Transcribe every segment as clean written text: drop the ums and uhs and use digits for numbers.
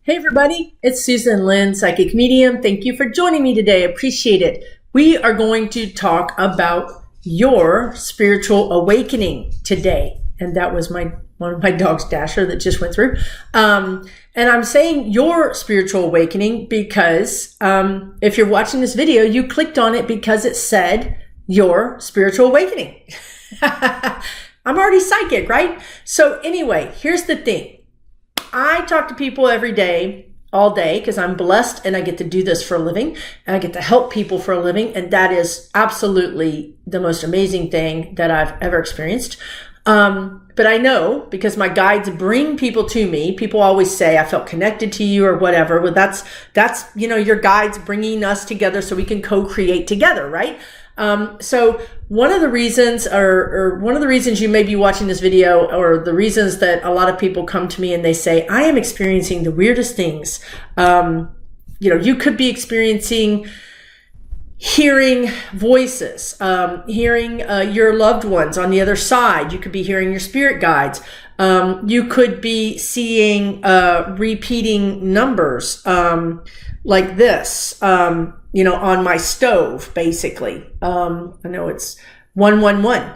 Hey everybody, it's Susan Lynn, Psychic Medium. Thank you for joining me today. Appreciate it. We are going to talk about your spiritual awakening today. And that was one of my dogs, Dasher, that just went through. And I'm saying your spiritual awakening because if you're watching this video, you clicked on it because it said your spiritual awakening. I'm already psychic, right? So anyway, here's the thing. I talk to people every day, all day, because I'm blessed and I get to do this for a living and I get to help people for a living. And that is absolutely the most amazing thing that I've ever experienced. But I know because my guides bring people to me. People always say, I felt connected to you or whatever. Well, that's, your guides bringing us together so we can co-create together, right? So one of the reasons you may be watching this video, or the reasons that a lot of people come to me and they say, I am experiencing the weirdest things. You could be experiencing hearing voices, hearing your loved ones on the other side. You could be hearing your spirit guides. You could be seeing repeating numbers like this. On my stove, basically. I know it's 111.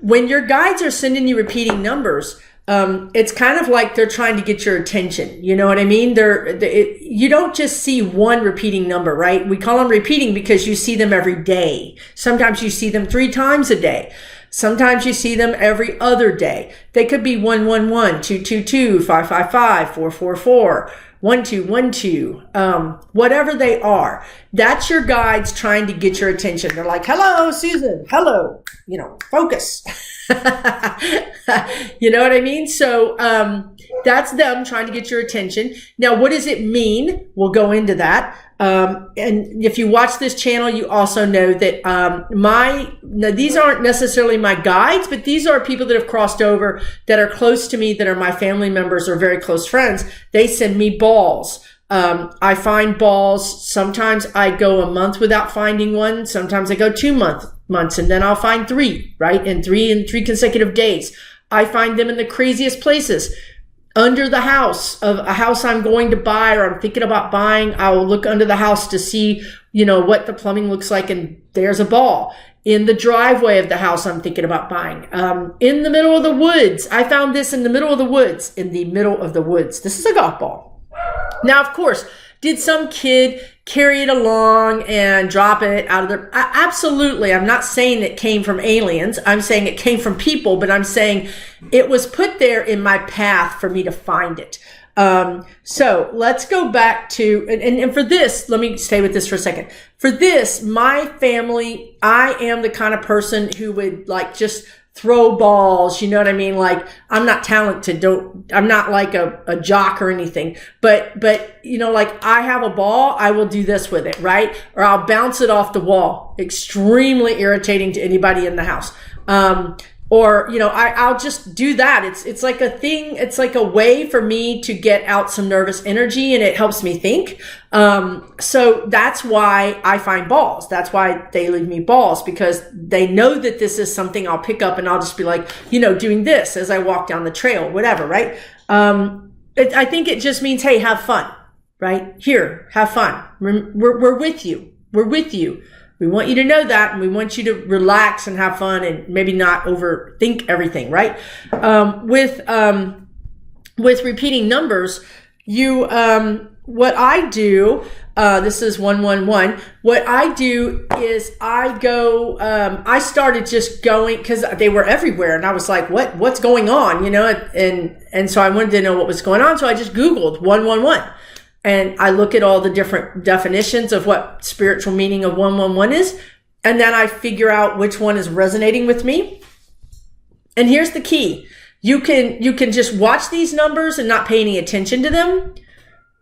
When your guides are sending you repeating numbers, it's kind of like they're trying to get your attention. You know what I mean? You don't just see one repeating number, right? We call them repeating because you see them every day. Sometimes you see them 3 times a day. Sometimes you see them every other day. They could be 111, 222, 555, 444. 1212, whatever they are, that's your guides trying to get your attention. They're like, hello, Susan, hello, focus. You know what I mean? So, that's them trying to get your attention. Now, what does it mean? We'll go into that. And if you watch this channel, you also know that, now these aren't necessarily my guides, but these are people that have crossed over that are close to me, that are my family members or very close friends. They send me balls. I find balls. Sometimes I go a month without finding one. Sometimes I go 2 months and then I'll find 3, right? In three consecutive days. I find them in the craziest places. Under the house of a house I'm going to buy or I'm thinking about buying, I will look under the house to see, what the plumbing looks like. And there's a ball. In the driveway of the house I'm thinking about buying. In the middle of the woods. I found this in the middle of the woods. This is a golf ball. Now, of course, did some kid carry it along and drop it out of their... Absolutely. I'm not saying it came from aliens. I'm saying it came from people, but I'm saying it was put there in my path for me to find it. So let's go back to, and for this, let me stay with this for a second. For this, my family, I am the kind of person who would just throw balls, you know what I mean? Like, I'm not talented, I'm not like a jock or anything, but, I have a ball, I will do this with it, right? Or I'll bounce it off the wall. Extremely irritating to anybody in the house. I'll just do that. It's like a thing. It's like a way for me to get out some nervous energy and it helps me think. So that's why I find balls. That's why they leave me balls, because they know that this is something I'll pick up and I'll just be like, doing this as I walk down the trail, whatever, right? I think it just means, hey, have fun, right? Here, have fun. We're with you. We're with you. We want you to know that, and we want you to relax and have fun and maybe not overthink everything, right? With repeating numbers, what I do, this is 111. What I do is I started just going, cause they were everywhere. And I was like, what's going on? And so I wanted to know what was going on. So I just Googled 111. And I look at all the different definitions of what spiritual meaning of 111 is. And then I figure out which one is resonating with me. And here's the key. You can just watch these numbers and not pay any attention to them,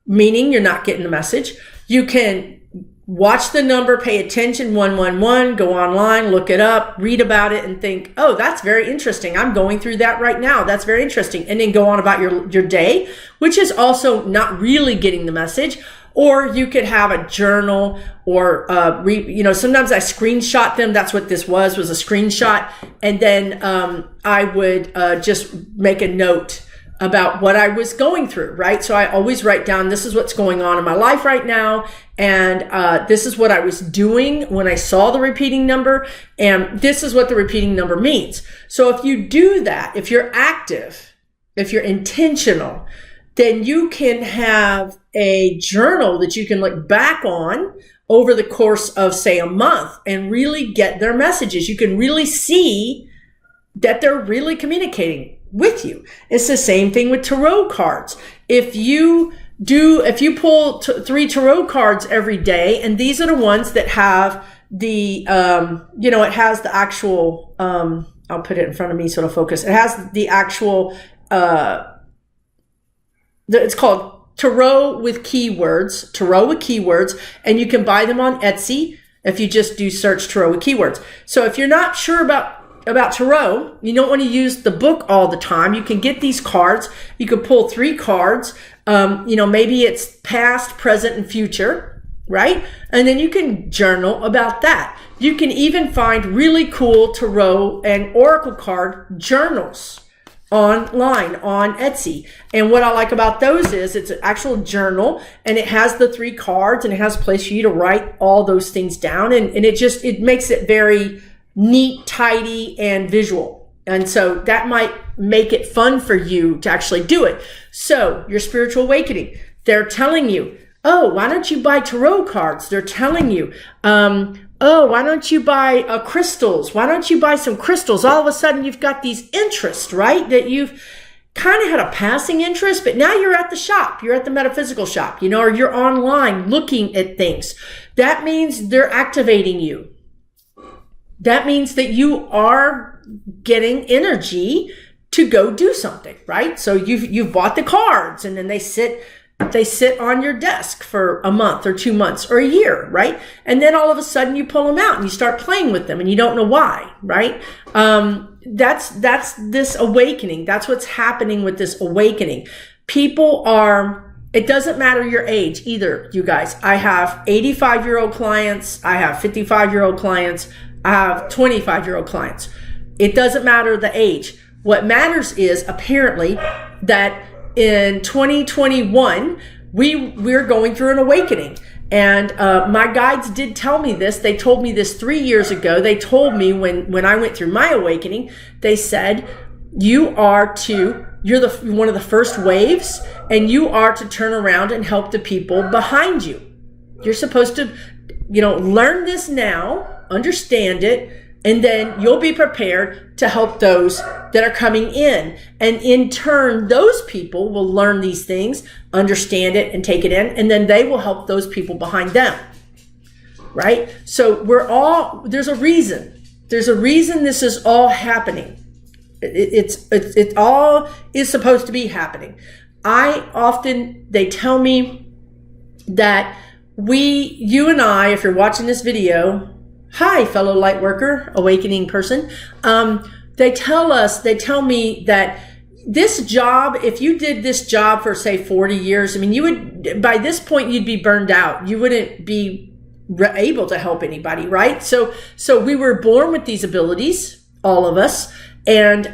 meaning you're not getting the message. You can watch the number, pay attention, 111, go online, look it up, read about it and think, oh, that's very interesting. I'm going through that right now. That's very interesting. And then go on about your day, which is also not really getting the message. Or you could have a journal or, sometimes I screenshot them. That's what this was a screenshot. And then, I would, just make a note about what I was going through, right? So I always write down, this is what's going on in my life right now. And this is what I was doing when I saw the repeating number. And this is what the repeating number means. So if you do that, if you're active, if you're intentional, then you can have a journal that you can look back on over the course of, say, a month and really get their messages. You can really see that they're really communicating with you. It's the same thing with tarot cards. If you pull 3 tarot cards every day, and these are the ones that have the, it has the actual, I'll put it in front of me so it'll focus. It has the actual, it's called tarot with keywords, and you can buy them on Etsy if you just do search tarot with keywords. So if you're not sure about tarot, you don't want to use the book all the time, you can get these cards. You could pull 3 cards. Maybe it's past, present, and future, right? And then you can journal about that. You can even find really cool tarot and oracle card journals online on Etsy. And what I like about those is it's an actual journal, and it has the 3 cards, and it has a place for you to write all those things down. And it makes it very neat, tidy, and visual. And so that might make it fun for you to actually do it. So your spiritual awakening, they're telling you, oh, why don't you buy tarot cards? They're telling you, oh, why don't you buy crystals? Why don't you buy some crystals? All of a sudden you've got these interests, right? That you've kind of had a passing interest, but now you're at the shop. You're at the metaphysical shop, or you're online looking at things. That means they're activating you. That means that you are getting energy to go do something, right? So you've bought the cards, and then they sit on your desk for a month or 2 months or a year, right? And then all of a sudden you pull them out and you start playing with them, and you don't know why, right? That's this awakening. That's what's happening with this awakening. It doesn't matter your age either, you guys. I have 85-year-old clients. I have 55-year-old clients. I have 25-year-old clients. It doesn't matter the age. What matters is apparently that in 2021, we're going through an awakening. And my guides did tell me this. They told me this 3 years ago. They told me when I went through my awakening, they said, you're one of the first waves, and you are to turn around and help the people behind you. You're supposed to, learn this now, understand it, and then you'll be prepared to help those that are coming in. And in turn, those people will learn these things, understand it, and take it in. And then they will help those people behind them. Right? So there's a reason. There's a reason this is all happening. It all is supposed to be happening. They tell me that you and I, if you're watching this video, hi, fellow light worker, awakening person. They tell me that this job, if you did this job for, say, 40 years, by this point, you'd be burned out. You wouldn't be able to help anybody, right? So we were born with these abilities, all of us, and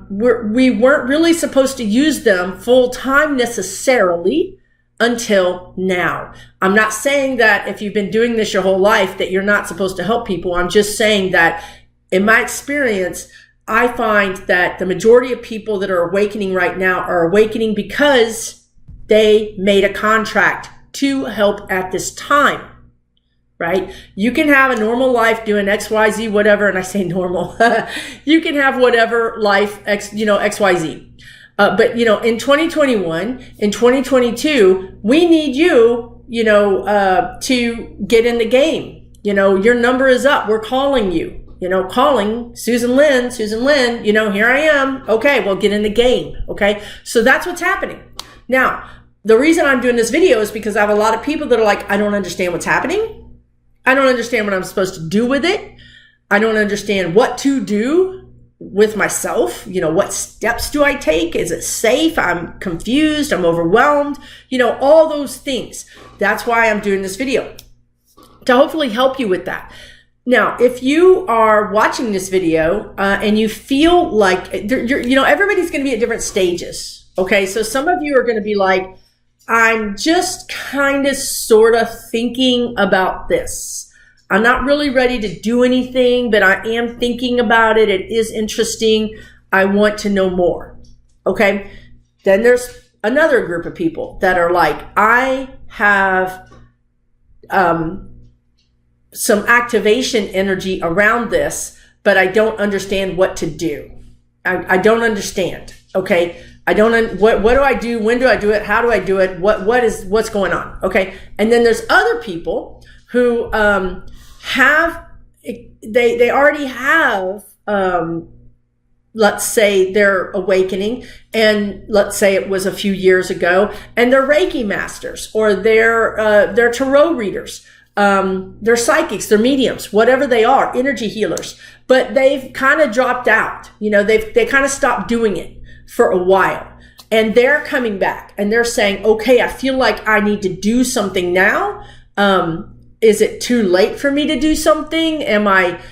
we weren't really supposed to use them full time necessarily until now. I'm not saying that if you've been doing this your whole life that you're not supposed to help people. I'm just saying that in my experience, I find that the majority of people that are awakening right now are awakening because they made a contract to help at this time, right? You can have a normal life doing XYZ, whatever, and I say normal. You can have whatever life, XYZ. But in 2021, in 2022, we need you, to get in the game. Your number is up. We're calling you, calling Susan Lynn, here I am. Okay, well, get in the game. Okay. So that's what's happening. Now, the reason I'm doing this video is because I have a lot of people that are like, I don't understand what's happening. I don't understand what I'm supposed to do with it. I don't understand what to do with myself. What steps do I take? Is it safe? I'm confused. I'm overwhelmed. All those things. That's why I'm doing this video, to hopefully help you with that. Now, if you are watching this video and you feel like everybody's going to be at different stages Okay, so some of you are going to be like, I'm just kind of sort of thinking about this. I'm not really ready to do anything, but I am thinking about it. It is interesting. I want to know more. Okay, then there's another group of people that are like, I have some activation energy around this, but I don't understand what to do. I don't understand. Okay. What do I do? When do I do it? How do I do it? What's going on? Okay. And then there's other people who, they already have, let's say they're awakening, and let's say it was a few years ago, and they're Reiki masters, or they're tarot readers. They're psychics, they're mediums, whatever they are, energy healers, but they've kind of dropped out. They kind of stopped doing it for a while, and they're coming back and they're saying, okay, I feel like I need to do something now. Is it too late for me to do something?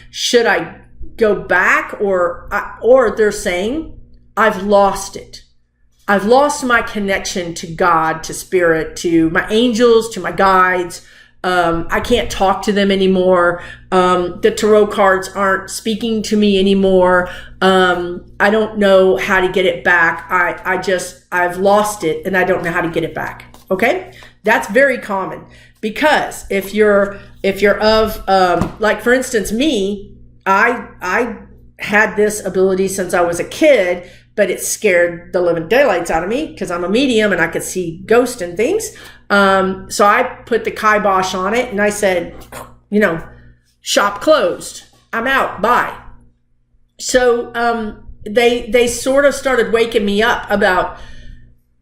Should I go back? Or they're saying, I've lost it. I've lost my connection to God, to spirit, to my angels, to my guides. I can't talk to them anymore. The tarot cards aren't speaking to me anymore. I don't know how to get it back. I've lost it and I don't know how to get it back. Okay. That's very common, because if you're of, like for instance, me, I had this ability since I was a kid, but it scared the living daylights out of me because I'm a medium and I could see ghosts and things. So I put the kibosh on it and I said, shop closed. I'm out. Bye. So, they sort of started waking me up about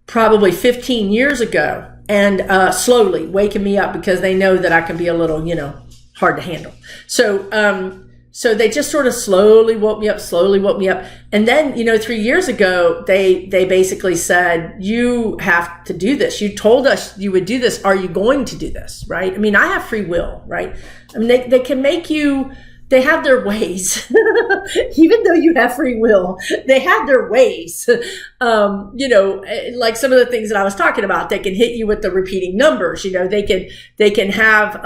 probably 15 years ago, and, slowly waking me up because they know that I can be a little, hard to handle. So they just sort of slowly woke me up. And then, 3 years ago, they basically said, you have to do this. You told us you would do this. Are you going to do this? Right? I mean, I have free will, right? I mean, they can make you, they have their ways. Even though you have free will, they have their ways. Like some of the things that I was talking about, they can hit you with the repeating numbers. They can have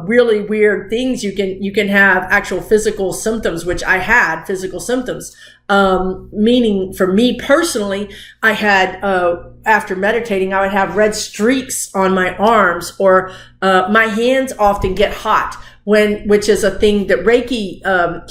really weird things. You can have actual physical symptoms, which I had physical symptoms. Meaning for me personally, I had, after meditating, I would have red streaks on my arms, or my hands often get hot. Which is a thing that Reiki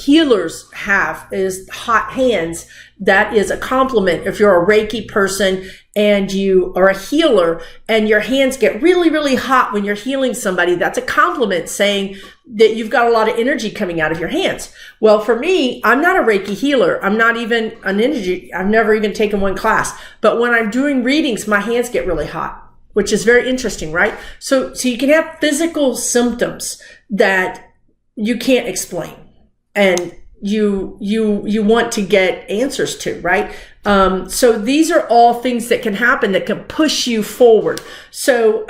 healers have, is hot hands. That is a compliment. If you're a Reiki person and you are a healer and your hands get really, really hot when you're healing somebody, that's a compliment, saying that you've got a lot of energy coming out of your hands. Well, for me, I'm not a Reiki healer. I'm not even an energy. I've never even taken one class. But when I'm doing readings, my hands get really hot, which is very interesting, right? So you can have physical symptoms that you can't explain, and you want to get answers to, right? So these are all things that can happen that can push you forward. So,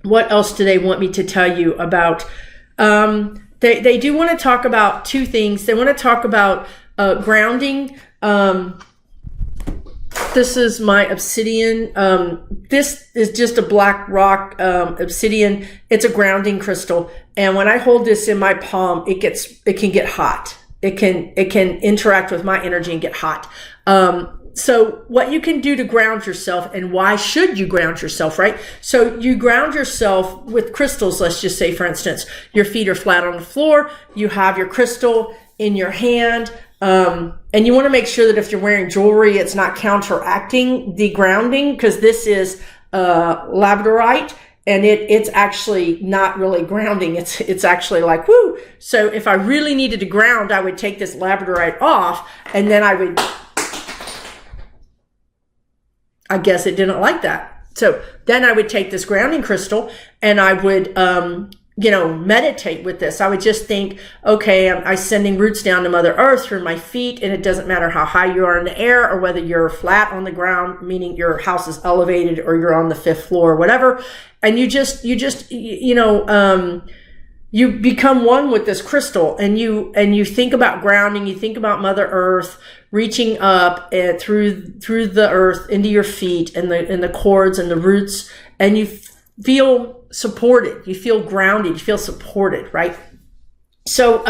what else do they want me to tell you about? They do want to talk about two things. They want to talk about, grounding. This is my obsidian. This is just a black rock, obsidian. It's a grounding crystal. And when I hold this in my palm, it can get hot. It can interact with my energy and get hot. So what you can do to ground yourself, and why should you ground yourself, right? So you ground yourself with crystals. Let's just say, for instance, your feet are flat on the floor. You have your crystal in your hand. And you want to make sure that if you're wearing jewelry, it's not counteracting the grounding, because this is labradorite, and it's actually not really grounding. It's actually like, woo. So if I really needed to ground, I would take this labradorite off, and then I guess it didn't like that. So then I would take this grounding crystal and I would, meditate with this. I would just think, okay, I'm sending roots down to Mother Earth through my feet, and it doesn't matter how high you are in the air or whether you're flat on the ground, meaning your house is elevated, or you're on the 5th floor or whatever. And you you become one with this crystal, and you think about grounding, you think about Mother Earth reaching up and through the earth into your feet and the cords and the roots, and you feel supported, you feel grounded, you feel supported, right? So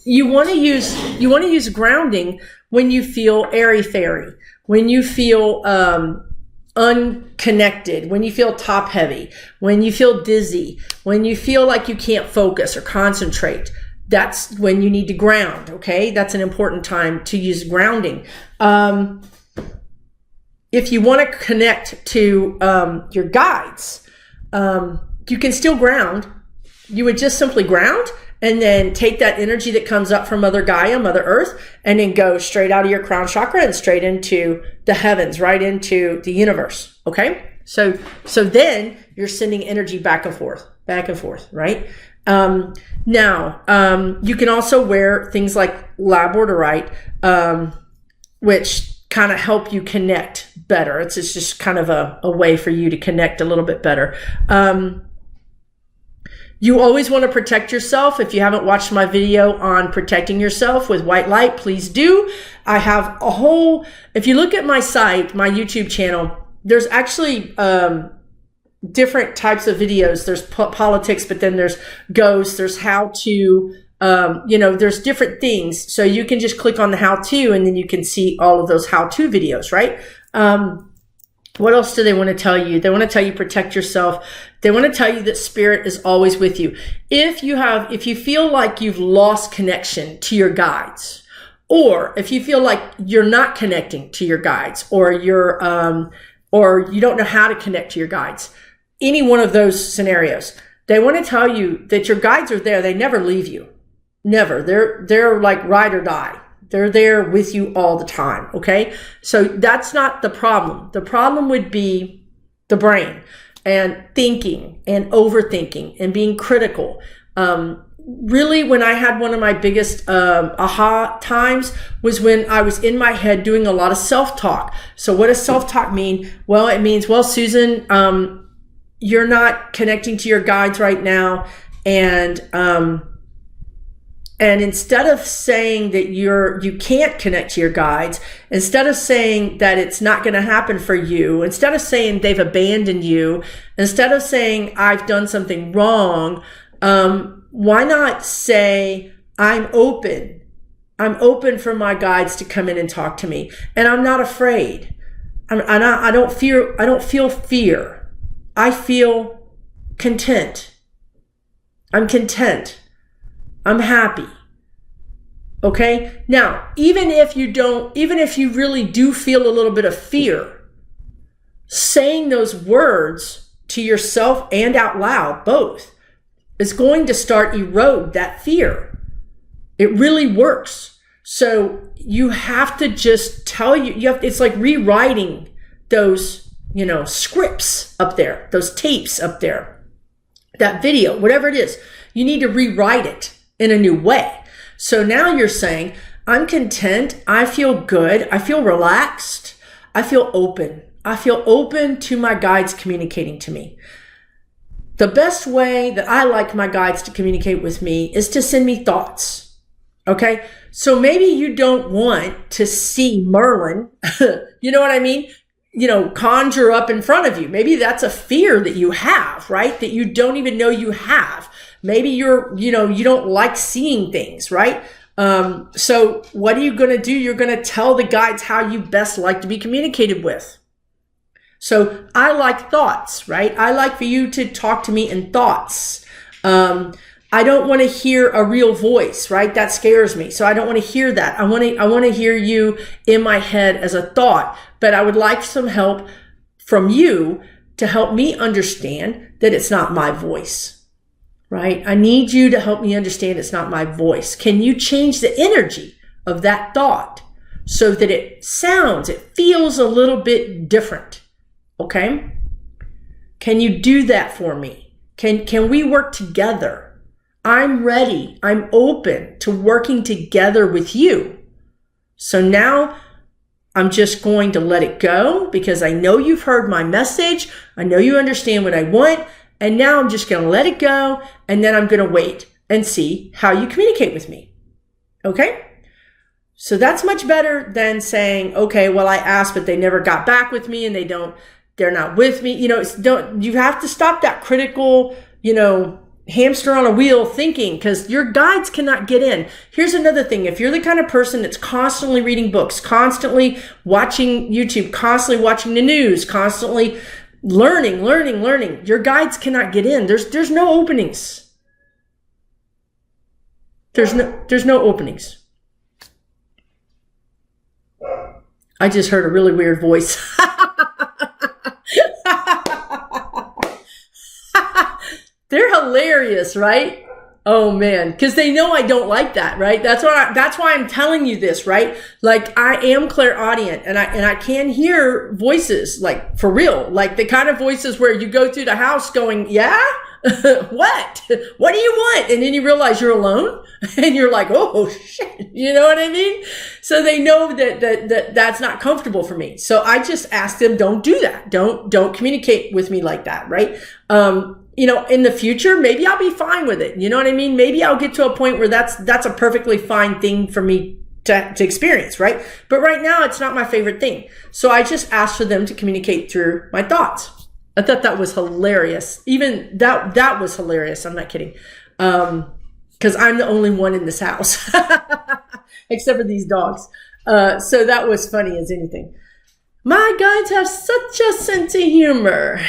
you want to use grounding when you feel airy-fairy, when you feel unconnected, when you feel top heavy, when you feel dizzy, when you feel like you can't focus or concentrate. That's when you need to ground, okay? That's an important time to use grounding. If you want to connect to your guides, you can still ground. You would just simply ground and then take that energy that comes up from Mother Gaia, Mother Earth, and then go straight out of your crown chakra and straight into the heavens, right into the universe, okay? So then you're sending energy back and forth, right? Now, you can also wear things like labradorite, which kind of help you connect better. It's just kind of a way for you to connect a little bit better. You always want to protect yourself. If you haven't watched my video on protecting yourself with white light, please do. I have a whole, if you look at my site, my YouTube channel, there's actually different types of videos. There's politics, but then there's ghosts, there's how to, there's different things. So you can just click on the how to, and then you can see all of those how to videos, right? What else do they want to tell you? They want to tell you protect yourself. They want to tell you that spirit is always with you. If you feel like you've lost connection to your guides, or if you feel like you're not connecting to your guides, or or you don't know how to connect to your guides, any one of those scenarios, they want to tell you that your guides are there. They never leave you. Never. They're like ride or die. They're there with you all the time, okay? So that's not the problem. The problem would be the brain and thinking and overthinking and being critical. Really, when I had one of my biggest aha times was when I was in my head doing a lot of self-talk. So what does self-talk mean? Well, it means, well, Susan, you're not connecting to your guides right now, and instead of saying that you can't connect to your guides, instead of saying that it's not going to happen for you, instead of saying they've abandoned you, instead of saying I've done something wrong, why not say I'm open? I'm open for my guides to come in and talk to me, and I'm not afraid. I don't feel fear. I feel content. I'm content. I'm happy. Okay? Now, even if you really do feel a little bit of fear, saying those words to yourself and out loud, both, is going to start erode that fear. It really works. So you have to just it's like rewriting those, scripts up there, those tapes up there, that video, whatever it is, you need to rewrite it in a new way. So now you're saying, I'm content. I feel good. I feel relaxed. I feel open. I feel open to my guides communicating to me. The best way that I like my guides to communicate with me is to send me thoughts. Okay. So maybe you don't want to see Merlin, you know what I mean? Conjure up in front of you. Maybe that's a fear that you have, right? That you don't even know you have. Maybe you don't like seeing things, right? So what are you going to do? You're going to tell the guides how you best like to be communicated with. So I like thoughts, right? I like for you to talk to me in thoughts. I don't want to hear a real voice, right? That scares me. So I don't want to hear that. I want to hear you in my head as a thought, but I would like some help from you to help me understand that it's not my voice, right? I need you to help me understand it's not my voice. Can you change the energy of that thought so that it feels a little bit different? Okay? Can you do that for me? Can we work together? I'm ready. I'm open to working together with you. So now I'm just going to let it go because I know you've heard my message. I know you understand what I want. And now I'm just going to let it go. And then I'm going to wait and see how you communicate with me. Okay? So that's much better than saying, okay, well, I asked, but they never got back with me and they're not with me. You have to stop that critical, hamster on a wheel thinking, because your guides cannot get in. Here's another thing. If you're the kind of person that's constantly reading books, constantly watching YouTube, constantly watching the news, constantly learning, your guides cannot get in. There's no openings. There's no openings. I just heard a really weird voice. They're hilarious, right? Oh man, because they know I don't like that, right? That's why I'm telling you this, right? Like, I am clairaudient, and I can hear voices, like, for real, like the kind of voices where you go through the house going, yeah, what do you want? And then you realize you're alone, and you're like, oh shit, you know what I mean? So they know that's not comfortable for me. So I just ask them, don't do that. Don't communicate with me like that, right? In the future, maybe I'll be fine with it. You know what I mean? Maybe I'll get to a point where that's a perfectly fine thing for me to experience, right? But right now, it's not my favorite thing. So I just ask for them to communicate through my thoughts. I thought that was hilarious. Even that was hilarious. I'm not kidding. Because I'm the only one in this house, except for these dogs. So that was funny as anything. My guides have such a sense of humor.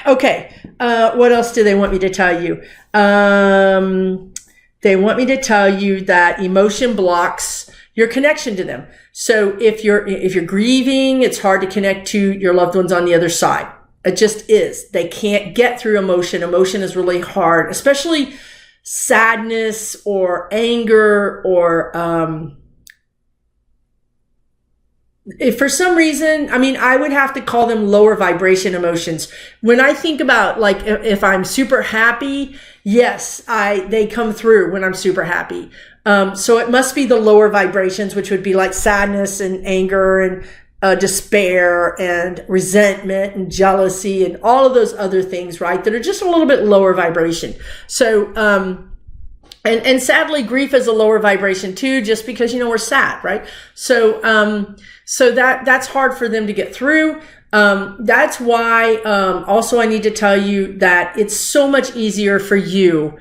Okay. What else do they want me to tell you? They want me to tell you that emotion blocks your connection to them. So if you're grieving, it's hard to connect to your loved ones on the other side. It just is. They can't get through emotion. Emotion is really hard, especially sadness or anger or, if for some reason, I would have to call them lower vibration emotions. When I think about, like, if I'm super happy, yes, they come through when I'm super happy. So it must be the lower vibrations, which would be like sadness and anger and despair and resentment and jealousy and all of those other things, right? That are just a little bit lower vibration. So, and sadly, grief is a lower vibration too, just because, we're sad, right? So, that's hard for them to get through. That's why, also I need to tell you that it's so much easier for you.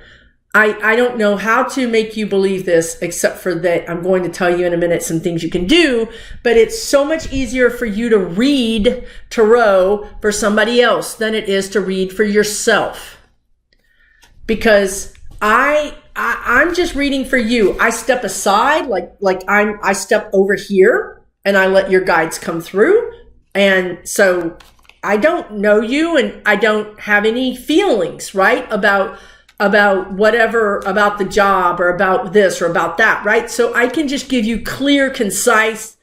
I don't know how to make you believe this, except for that I'm going to tell you in a minute some things you can do, but it's so much easier for you to read tarot for somebody else than it is to read for yourself. Because I'm just reading for you. I step aside, I step over here and I let your guides come through. And so I don't know you and I don't have any feelings, right? About whatever, about the job or about this or about that, right? So I can just give you clear, concise,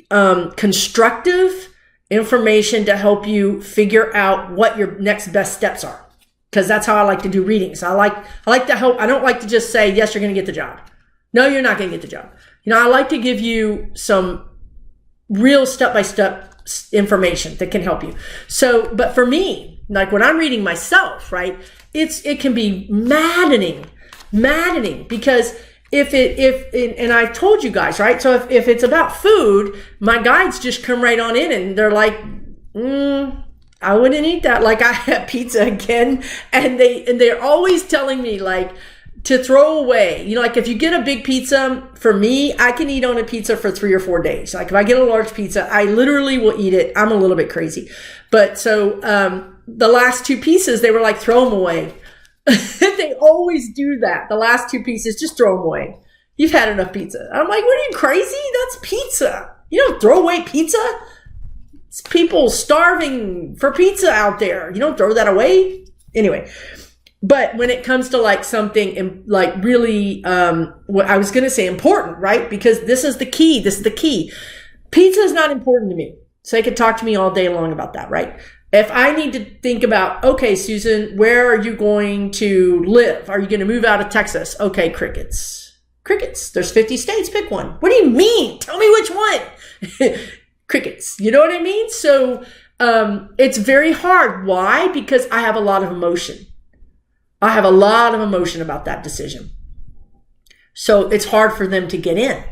constructive information to help you figure out what your next best steps are. Because that's how I like to do readings. I like to help. I don't like to just say, yes, you're going to get the job. No, you're not going to get the job. I like to give you some real step-by-step information that can help you. So, but for me, like when I'm reading myself, right, it can be maddening because and I've told you guys, right? So if it's about food, my guides just come right on in and they're like, I wouldn't eat that. Like I had pizza again and they're always telling me like to throw away, like if you get a big pizza, for me, I can eat on a pizza for 3 or 4 days. Like if I get a large pizza, I literally will eat it. I'm a little bit crazy. But so, the last 2 pieces, they were like, throw them away. They always do that. The last 2 pieces, just throw them away. You've had enough pizza. I'm like, what are you, crazy? That's pizza. You don't throw away pizza. It's people starving for pizza out there. You don't throw that away. Anyway, but when it comes to like something like really, what I was going to say important, right? Because this is the key. This is the key. Pizza is not important to me. So they could talk to me all day long about that, right? If I need to think about, okay, Susan, where are you going to live? Are you going to move out of Texas? Okay, crickets. Crickets. There's 50 states. Pick one. What do you mean? Tell me which one. Crickets. You know what I mean? So It's very hard. Why? Because I have a lot of emotion. I have a lot of emotion about that decision. So it's hard for them to get in.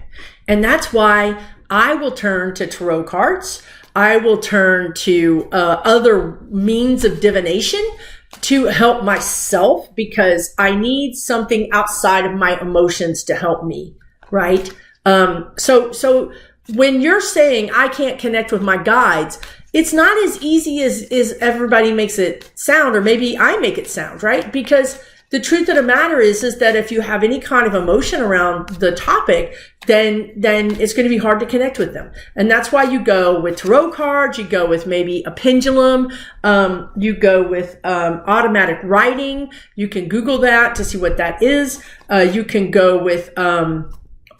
And that's why I will turn to tarot cards. I will turn to other means of divination to help myself, because I need something outside of my emotions to help me, right? So when you're saying I can't connect with my guides, it's not as easy as everybody makes it sound, or maybe I make it sound, right? Because the truth of the matter is that if you have any kind of emotion around the topic, then it's going to be hard to connect with them. And that's why you go with tarot cards, you go with maybe a pendulum, you go with automatic writing. You can Google that to see what that is. You can go with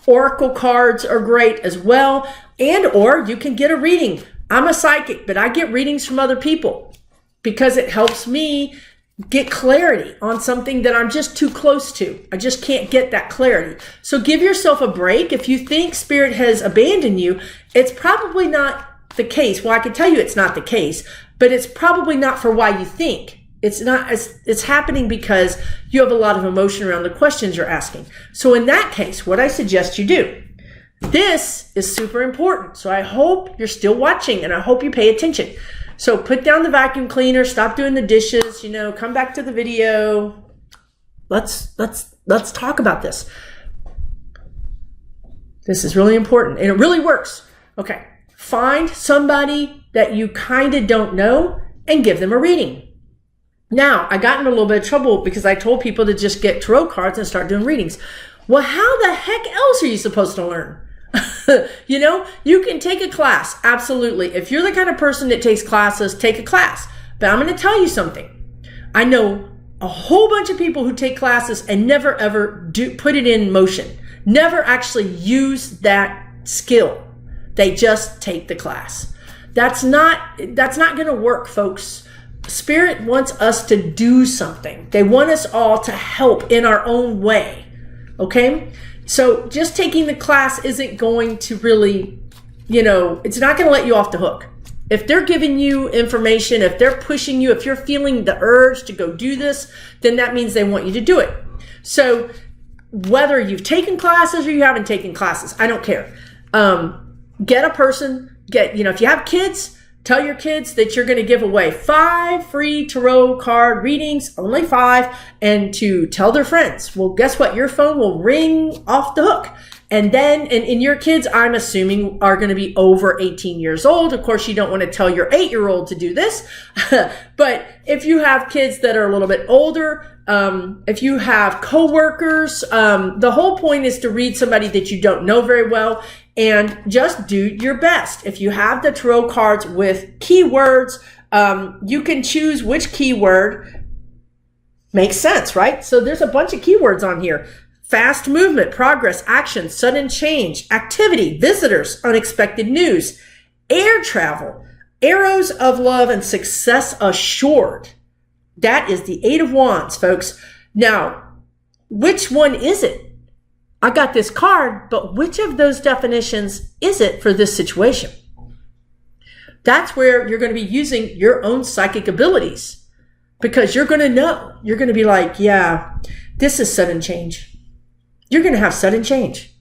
oracle cards are great as well. And or you can get a reading. I'm a psychic, but I get readings from other people because it helps me get clarity on something that I'm just too close to. I just can't get that clarity. So give yourself a break. If you think spirit has abandoned you, it's probably not the case. Well, I can tell you it's not the case, but it's probably not for why you think. It's happening because you have a lot of emotion around the questions you're asking. So in that case, what I suggest you do, this is super important. So I hope you're still watching and I hope you pay attention. So put down the vacuum cleaner, stop doing the dishes, come back to the video. Let's talk about this. This is really important and it really works. Okay. Find somebody that you kind of don't know and give them a reading. Now, I got in a little bit of trouble because I told people to just get tarot cards and start doing readings. Well, how the heck else are you supposed to learn? You can take a class. Absolutely. If you're the kind of person that takes classes, take a class. But I'm going to tell you something. I know a whole bunch of people who take classes and never ever put it in motion. Never actually use that skill. They just take the class. That's not going to work, folks. Spirit wants us to do something. They want us all to help in our own way. Okay? So just taking the class isn't going to really, it's not going to let you off the hook. If they're giving you information, if they're pushing you, if you're feeling the urge to go do this, then that means they want you to do it. So whether you've taken classes or you haven't taken classes, I don't care. Get a person, if you have kids, tell your kids that you're going to give away 5 free tarot card readings, only 5, and to tell their friends. Well, guess what? Your phone will ring off the hook. And then, and your kids, I'm assuming, are going to be over 18 years old. Of course, you don't want to tell your 8-year-old to do this. But if you have kids that are a little bit older, if you have coworkers, the whole point is to read somebody that you don't know very well and just do your best. If you have the tarot cards with keywords, you can choose which keyword makes sense, right? So there's a bunch of keywords on here. Fast movement, progress, action, sudden change, activity, visitors, unexpected news, air travel, arrows of love, and success assured. That is the 8 of Wands, folks. Now, which one is it? I got this card, but which of those definitions is it for this situation? That's where you're going to be using your own psychic abilities, because you're going to know. You're going to be like, yeah, this is sudden change. You're going to have sudden change.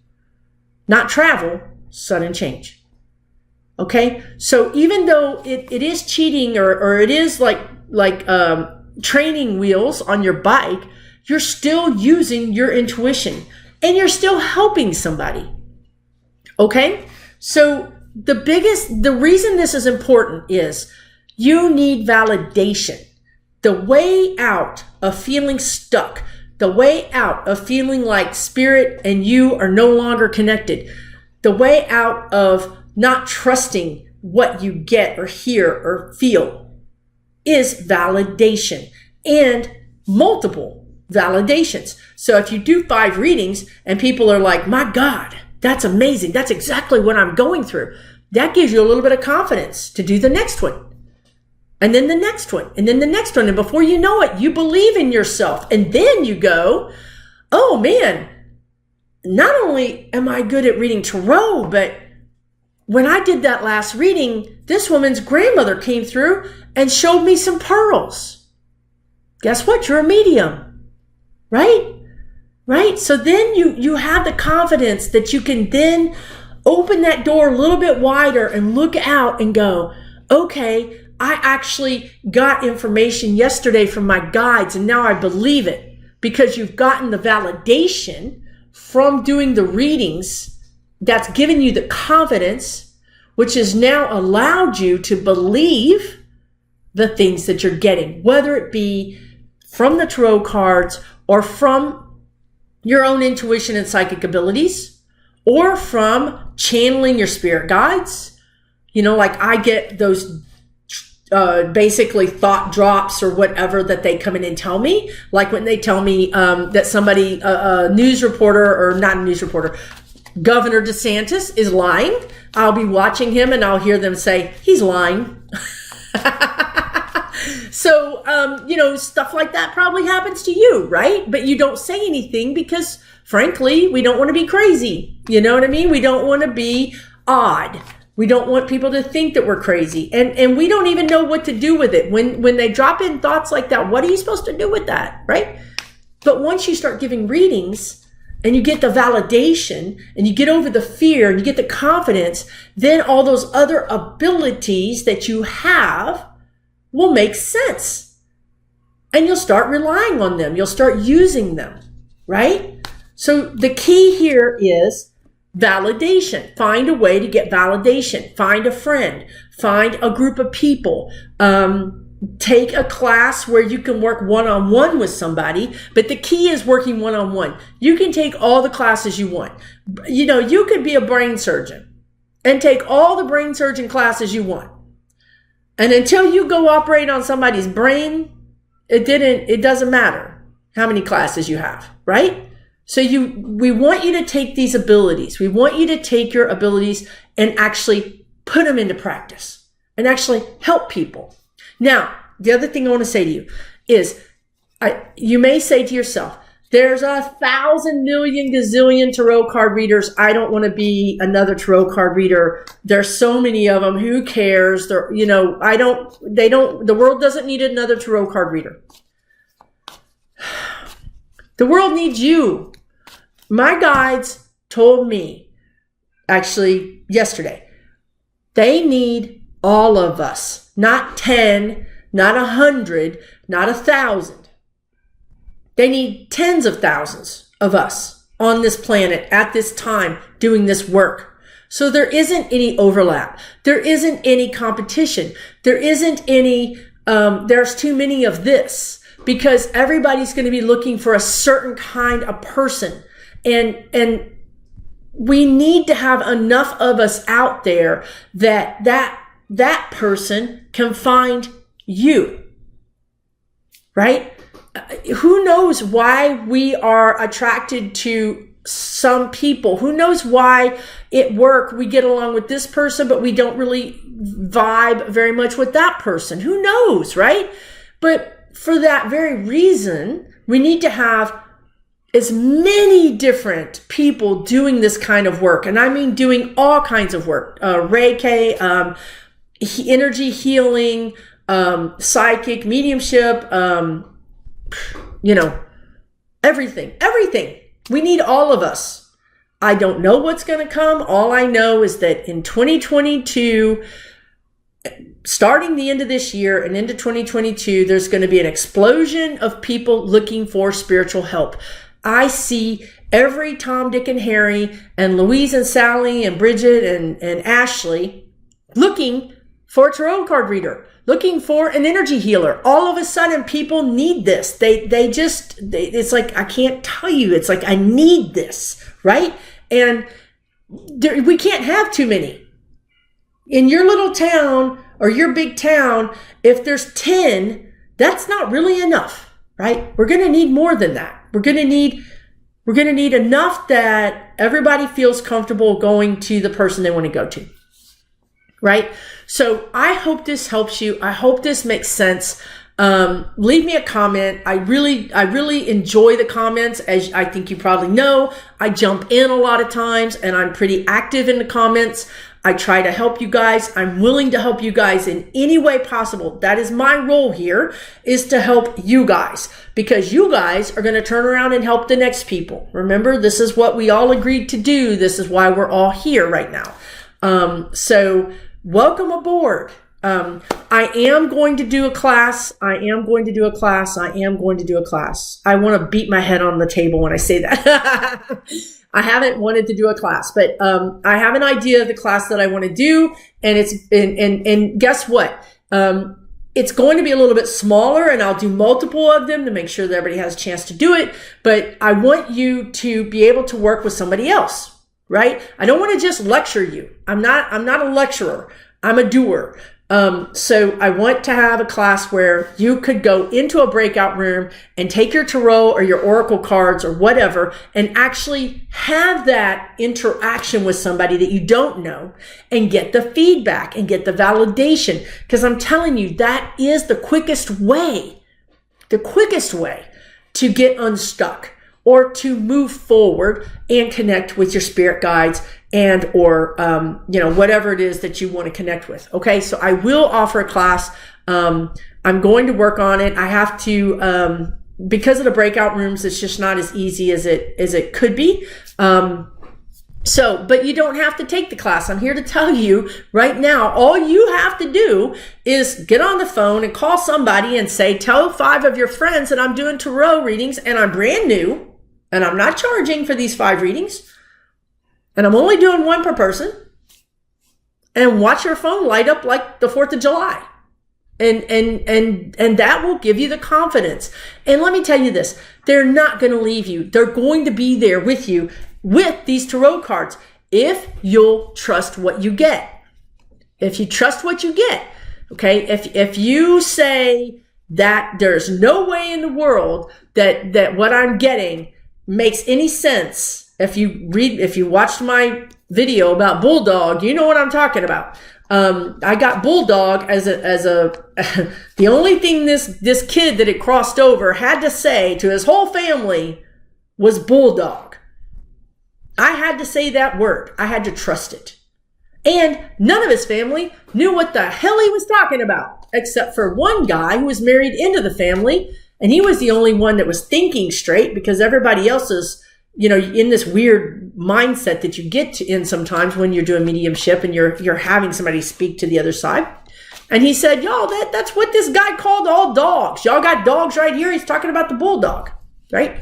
Not travel, sudden change. Okay? So even though it is cheating or it is like training wheels on your bike, you're still using your intuition and you're still helping somebody. Okay? So the reason this is important is you need validation. The way out of feeling stuck, the way out of feeling like spirit and you are no longer connected, the way out of not trusting what you get or hear or feel is validation, and multiple validations. So if you do 5 readings and people are like, my God, that's amazing. That's exactly what I'm going through. That gives you a little bit of confidence to do the next one. And then the next one, and then the next one. And before you know it, you believe in yourself. And then you go, oh man, not only am I good at reading tarot, but when I did that last reading, this woman's grandmother came through and showed me some pearls. Guess what? You're a medium, right? Right? So then you have the confidence that you can then open that door a little bit wider and look out and go, okay, I actually got information yesterday from my guides and now I believe it, because you've gotten the validation from doing the readings that's given you the confidence, which has now allowed you to believe the things that you're getting, whether it be from the tarot cards or from your own intuition and psychic abilities, or from channeling your spirit guides. You know, like I get those basically thought drops or whatever that they come in and tell me. Like when they tell me that somebody, a news reporter, or not a news reporter, Governor DeSantis is lying. I'll be watching him and I'll hear them say, he's lying. So, you know, stuff like that probably happens to you, right? But you don't say anything because, frankly, we don't want to be crazy. You know what I mean? We don't want to be odd. We don't want people to think that we're crazy. And we don't even know what to do with it. When they drop in thoughts like that, what are you supposed to do with that, right? But once you start giving readings and you get the validation and you get over the fear and you get the confidence, then all those other abilities that you have will make sense. And you'll start relying on them. You'll start using them, right? So the key here is validation. Find a way to get validation. Find a friend. Find a group of people. Take a class where you can work one-on-one with somebody, but the key is working one-on-one. You can take all the classes you want. You know, you could be a brain surgeon and take all the brain surgeon classes you want. And until you go operate on somebody's brain, it doesn't matter how many classes you have, right? So we want you to take these abilities. We want you to take your abilities and actually put them into practice and actually help people. Now, the other thing I want to say to you is, you may say to yourself, there's 1,000 million gazillion tarot card readers. I don't want to be another tarot card reader. There's so many of them. Who cares? The world doesn't need another tarot card reader. The world needs you. My guides told me, actually yesterday, they need all of us, not 10, not 100, not 1,000. They need tens of thousands of us on this planet at this time doing this work. So there isn't any overlap. There isn't any competition. There isn't any, there's too many of this, because everybody's going to be looking for a certain kind of person. And we need to have enough of us out there that person can find you, right? Who knows why we are attracted to some people? Who knows why at work we get along with this person, but we don't really vibe very much with that person? Who knows, right? But for that very reason, we need to have as many different people doing this kind of work. And I mean doing all kinds of work. Reiki, energy healing, psychic, mediumship, everything. We need all of us. I don't know what's going to come. All I know is that in 2022, starting the end of this year and into 2022, there's going to be an explosion of people looking for spiritual help. I see every Tom, Dick, and Harry, and Louise and Sally and Bridget and Ashley looking for a tarot card reader, looking for an energy healer. All of a sudden, people need this. It's like, I can't tell you. It's like, I need this, right? And we can't have too many. In your little town or your big town, if there's 10, that's not really enough, right? We're going to need more than that. We're going to need enough that everybody feels comfortable going to the person they want to go to, right? So I hope this helps you. I hope this makes sense. Leave me a comment. I really enjoy the comments. As I think you probably know, I jump in a lot of times and I'm pretty active in the comments. I try to help you guys. I'm willing to help you guys in any way possible. That is my role here, is to help you guys, because you guys are going to turn around and help the next people. Remember, this is what we all agreed to do. This is why we're all here right now. So welcome aboard. I am going to do a class. I want to beat my head on the table when I say that. I haven't wanted to do a class, but I have an idea of the class that I want to do, and and guess what? It's going to be a little bit smaller, and I'll do multiple of them to make sure that everybody has a chance to do it. But I want you to be able to work with somebody else, right? I don't want to just lecture you. I'm not a lecturer. I'm a doer. So I want to have a class where you could go into a breakout room and take your tarot or your oracle cards or whatever and actually have that interaction with somebody that you don't know and get the feedback and get the validation. Because I'm telling you, that is the quickest way to get unstuck or to move forward and connect with your spirit guides and or whatever it is that you want to connect with. Okay, so I will offer a class. I'm going to work on it. I have to because of the breakout rooms, it's just not as easy as it could be. But you don't have to take the class. I'm here to tell you right now, all you have to do is get on the phone and call somebody and say, tell 5 of your friends that I'm doing tarot readings and I'm brand new and I'm not charging for these 5 readings. And I'm only doing 1 per person, and watch your phone light up like the 4th of July. And that will give you the confidence. And let me tell you this, they're not going to leave you. They're going to be there with you with these tarot cards if you'll trust what you get. If you trust what you get, okay? If you say that there's no way in the world that what I'm getting makes any sense. If you watched my video about Bulldog, you know what I'm talking about. I got Bulldog as a the only thing this kid that it crossed over had to say to his whole family was Bulldog. I had to say that word. I had to trust it. And none of his family knew what the hell he was talking about, except for one guy who was married into the family, and he was the only one that was thinking straight because everybody else is in this weird mindset that you get in sometimes when you're doing mediumship and you're having somebody speak to the other side. And he said, y'all, that's what this guy called all dogs. Y'all got dogs right here. He's talking about the bulldog, right?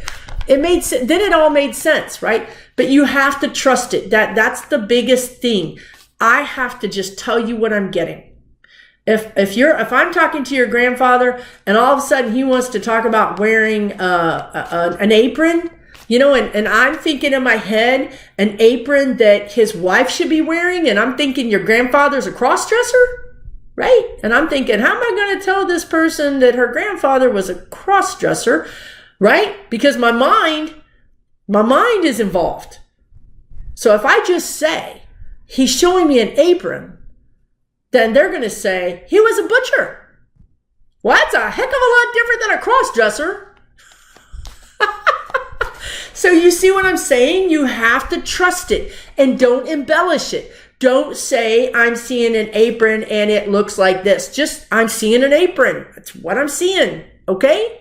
It made sense. Then it all made sense, right? But you have to trust it. That's the biggest thing. I have to just tell you what I'm getting. If I'm talking to your grandfather and all of a sudden he wants to talk about wearing an apron, and I'm thinking in my head an apron that his wife should be wearing, and I'm thinking your grandfather's a cross-dresser, right? And I'm thinking, how am I going to tell this person that her grandfather was a cross-dresser, right? Because my mind is involved. So if I just say, he's showing me an apron, then they're going to say, he was a butcher. Well, that's a heck of a lot different than a cross-dresser. So you see what I'm saying? You have to trust it and don't embellish it. Don't say, I'm seeing an apron and it looks like this. Just, I'm seeing an apron. That's what I'm seeing. Okay?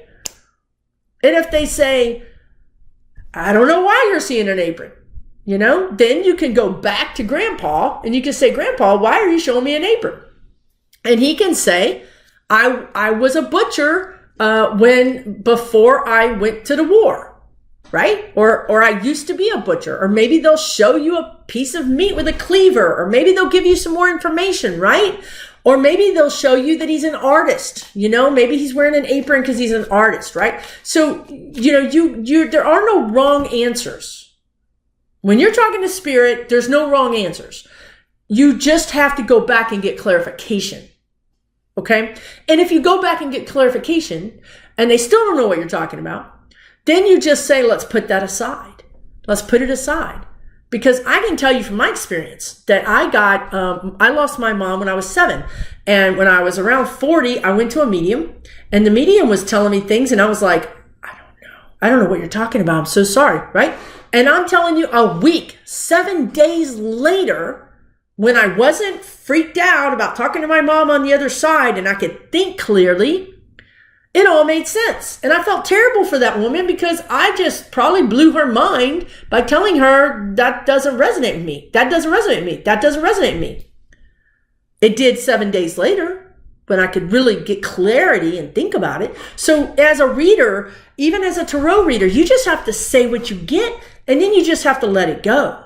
And if they say, I don't know why you're seeing an apron, then you can go back to Grandpa and you can say, Grandpa, why are you showing me an apron? And he can say, I was a butcher before I went to the war. Right? Or I used to be a butcher, or maybe they'll show you a piece of meat with a cleaver, or maybe they'll give you some more information, right? Or maybe they'll show you that he's an artist, maybe he's wearing an apron because he's an artist, right? So, there are no wrong answers. When you're talking to spirit, there's no wrong answers. You just have to go back and get clarification. Okay? And if you go back and get clarification and they still don't know what you're talking about, then you just say, let's put that aside. Let's put it aside. Because I can tell you from my experience that I lost my mom when I was 7. And when I was around 40, I went to a medium. And the medium was telling me things. And I was like, I don't know what you're talking about. I'm so sorry, right? And I'm telling you, a week, 7 days later, when I wasn't freaked out about talking to my mom on the other side and I could think clearly, it all made sense. And I felt terrible for that woman because I just probably blew her mind by telling her that doesn't resonate with me. That doesn't resonate with me. That doesn't resonate with me. It did 7 days later when I could really get clarity and think about it. So as a reader, even as a tarot reader, you just have to say what you get and then you just have to let it go.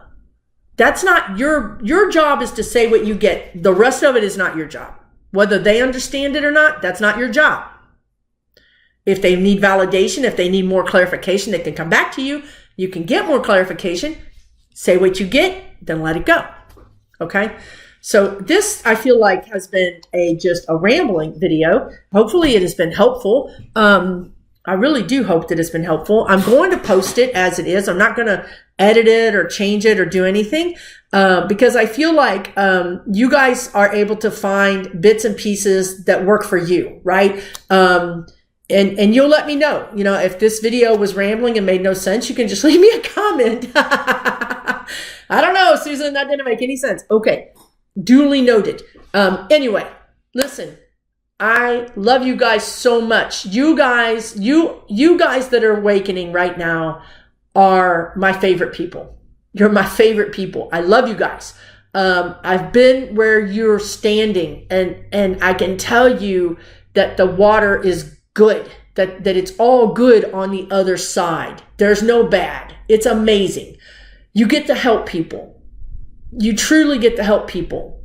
That's not your job is to say what you get. The rest of it is not your job. Whether they understand it or not, that's not your job. If they need validation, if they need more clarification, they can come back to you. You can get more clarification, say what you get, then let it go. Okay? So this, I feel like, has been just a rambling video. Hopefully it has been helpful. I really do hope that it's been helpful. I'm going to post it as it is. I'm not going to edit it or change it or do anything because I feel like you guys are able to find bits and pieces that work for you, right? And you'll let me know, if this video was rambling and made no sense, you can just leave me a comment. I don't know, Susan, that didn't make any sense. Okay, duly noted. Anyway, listen. I love you guys so much. You guys that are awakening right now are my favorite people. You're my favorite people. I love you guys. I've been where you're standing and I can tell you that the water is good, that it's all good on the other side. There's no bad. It's amazing. You get to help people. You truly get to help people.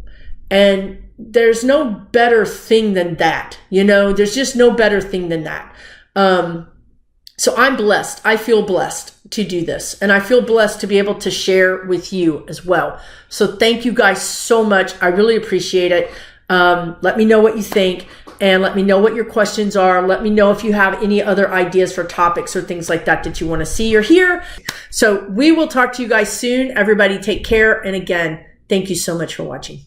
And there's no better thing than that. There's just no better thing than that. So I'm blessed. I feel blessed to do this. And I feel blessed to be able to share with you as well. So thank you guys so much. I really appreciate it. Let me know what you think and let me know what your questions are. Let me know if you have any other ideas for topics or things like that you want to see or hear. So we will talk to you guys soon. Everybody take care. And again, thank you so much for watching.